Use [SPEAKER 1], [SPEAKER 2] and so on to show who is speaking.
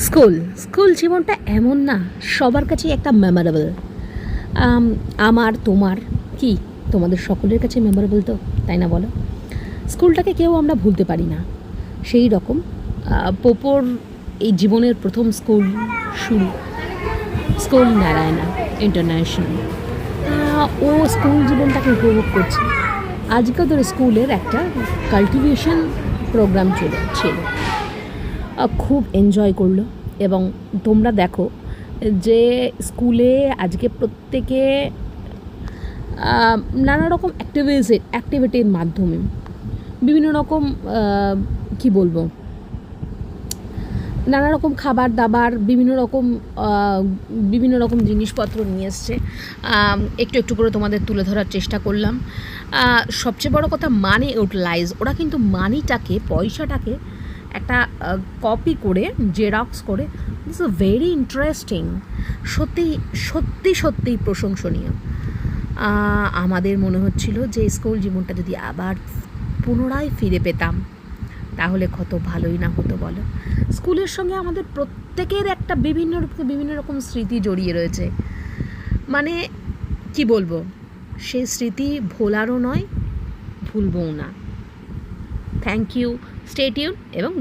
[SPEAKER 1] School school জীবনটা এমন না, সবার কাছেই একটা মেমোরেবল। আমার, তোমার, কি তোমাদের সকলের কাছে মেমোরেবল তো, তাই না বলো? স্কুলটাকে কেউ আমরা ভুলতে পারি না। সেই রকম পোপোর এই জীবনের প্রথম স্কুল শুরু, স্কুল নারায়ণা ইন্টারন্যাশনাল। ও স্কুল জীবনটাকে উপভোগ করছে। আজকে ওদের স্কুলের একটা কাল্টিভেশন প্রোগ্রাম ছিল, খুব এনজয় করলো। এবং তোমরা দেখো যে স্কুলে আজকে প্রত্যেকে নানা রকম অ্যাক্টিভিটির মাধ্যমে বিভিন্ন রকম কি বলবো, নানা রকম খাবার দাবার, বিভিন্ন রকম জিনিসপত্র নিয়ে এসছে। একটু একটু করে তোমাদের তুলে ধরার চেষ্টা করলাম। সবচেয়ে বড় কথা, মানি ইউটিলাইজ। ওরা কিন্তু মানিটাকে, পয়সাটাকে একটা কপি করে, জেরক্স করে। This is very interesting. সত্যিই প্রশংসনীয়। আমাদের মনে হচ্ছিল যে স্কুল জীবনটা যদি আবার পুনরায় ফিরে পেতাম তাহলে কত ভালোই না হতো বলো। স্কুলের সঙ্গে আমাদের প্রত্যেকের একটা বিভিন্ন রকম স্মৃতি জড়িয়ে রয়েছে। মানে কি বলবো, সেই স্মৃতি ভোলারও নয়, ভুলবও না। থ্যাংক ইউ, স্টে টিউন এবং